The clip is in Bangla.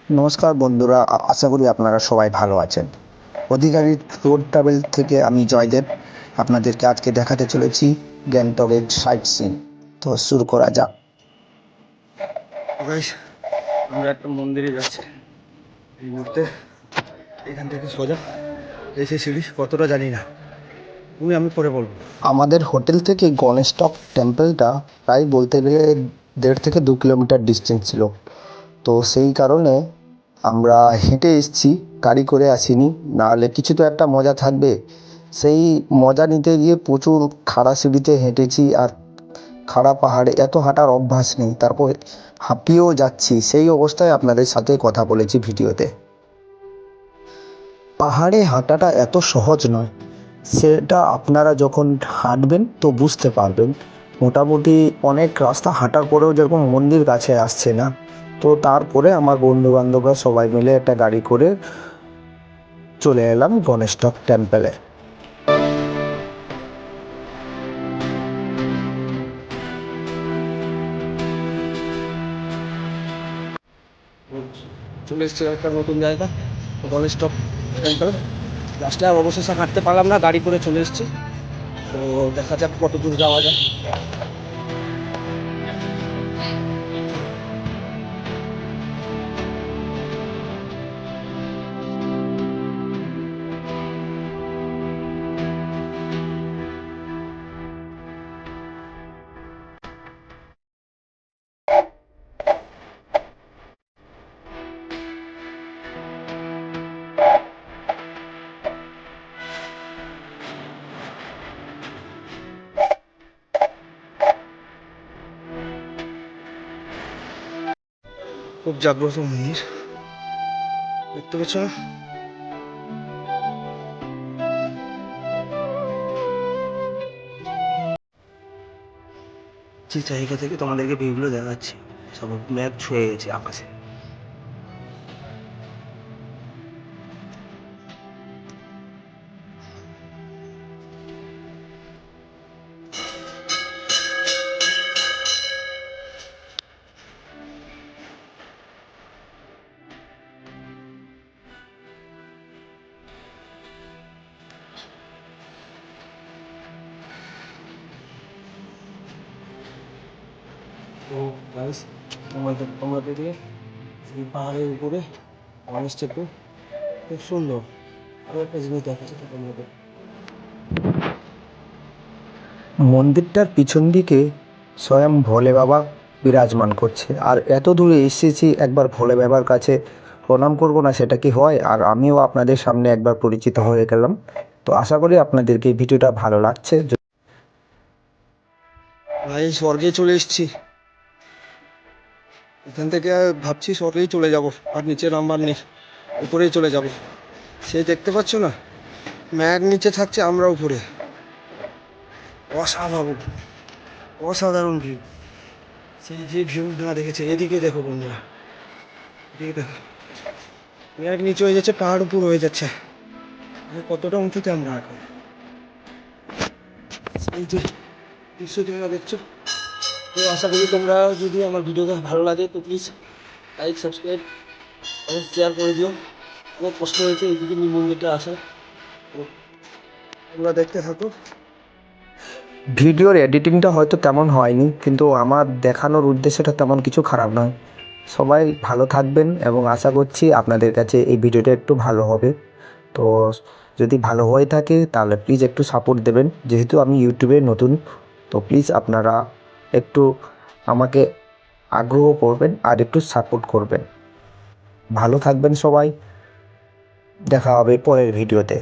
নমস্কার বন্ধুরা, আশা করি আপনারা সবাই ভালো আছেন। অধিকারী ট্যুর ট্রাভেল থেকে আমি জয়দেব আপনাদেরকে আজকে দেখাতে চলেছি গ্যাংটকের সাইট সিন। তো শুরু করা যাক। গাইস, আমরা একটা মন্দিরে যাচ্ছি এই মুহূর্তে। এখান থেকে সোজা এসে সিঁড়ি কতটা জানি না, আমি পরে বলবো। আমাদের হোটেল থেকে গণেশটক টেম্পলটা প্রায় বলতে গেলে 1.5 থেকে 2 কিলোমিটার ডিস্টেন্স ছিল। তো সেই কারণে আমরা হেঁটে এসেছি, গাড়ি করে আসিনি। নাহলে কিছু তো একটা মজা থাকবে, সেই মজা নিতে গিয়ে প্রচুর খাড়া সিঁড়িতে হেঁটেছি। আর খাড়া পাহাড়ে এত হাঁটার অভ্যাস নেই, তারপর হাঁপিয়েও যাচ্ছি। সেই অবস্থায় আপনাদের সাথে কথা বলেছি ভিডিওতে। পাহাড়ে হাঁটাটা এত সহজ নয়, সেটা আপনারা যখন হাঁটবেন তো বুঝতে পারবেন। মোটামুটি অনেক রাস্তা হাঁটার পরেও যেরকম মন্দির কাছে আসছে না, তো তারপরে আমার বন্ধুবান্ধবরা সবাই মিলে একটা গাড়ি করে চলে এলাম গণেশটক টেম্পলে। চলে এসছে একটা নতুন জায়গা, গণেশটক টেম্পল। লাস্টে আর অবশেষে হাঁটতে পারলাম না, গাড়ি করে চলে এসেছি। তো দেখা যাক কত দূর যাওয়া যায়। খুব জাগ্রত মন্দির, দেখতে পাচ্ছ না? যে জায়গা থেকে তোমাদেরকে ভিউগুলো দেখাচ্ছি, সব ম্যাপ ছুঁয়ে গেছে আকাশে। তো গাইস, তোমাদেরকে এই পাহাড়ের উপরে গণেশ টেম্পল খুব সুন্দর। আরও একটা জিনিস দেখাচ্ছি তোমাদের। মন্দিরটার পিছন দিকে স্বয়ং ভোলে বাবা বিরাজমান করছে। আর এত দূরে এসেছি, একবার ভোলে বাবার কাছে প্রণাম করব না, সেটা কি হয়? আর আমিও আপনাদের সামনে একবার পরিচিত হয়ে গেলাম। তো আশা করি আপনাদেরকে এই ভিডিওটা ভালো লাগছে। ভাই, স্বর্গে চলে এসেছি। এখান থেকে ভাবছি স্বর্গেই চলে যাব, আর নিচে নাম্বার নেই, উপরেই চলে যাব। সে দেখতে পাচ্ছ না, ম্যাগ নিচে থাকছে, আমরা উপরে। অসাধারণ, অসাধারণ ভিউ। সেই যে ভিউটা দেখেছে, এদিকে দেখো বন্ধুরা, এদিকে দেখো। ম্যাগ নিচে হয়ে যাচ্ছে, পাহাড় উপর হয়ে যাচ্ছে। কতটা উঁচুতে আমরা এখন। এই যে দৃশ্য তোমরা দেখছো। তো আশা করি তোমরা, যদি আমার ভিডিওটা ভালো লাগে তো প্লিজ লাইক, সাবস্ক্রাইব, শেয়ার করে দিও। অনেক কষ্ট হয়েছে এইদিকে মন্দিরটা আসা। তো তোমরা দেখতে থাকো। ভিডিওর এডিটিংটা হয়তো তেমন হয়নি, কিন্তু আমার দেখানোর উদ্দেশ্যটা তেমন কিছু খারাপ নয়। সবাই ভালো থাকবেন এবং আশা করছি আপনাদের কাছে এই ভিডিওটা একটু ভালো হবে। তো যদি ভালো হয়ে থাকে তাহলে প্লিজ একটু সাপোর্ট দেবেন। যেহেতু আমি ইউটিউবে নতুন, তো প্লিজ আপনারা একটু আমাকে আগ্রহ করবেন আর একটু সাপোর্ট করবেন। ভালো থাকবেন সবাই, দেখা হবে পরের ভিডিওতে।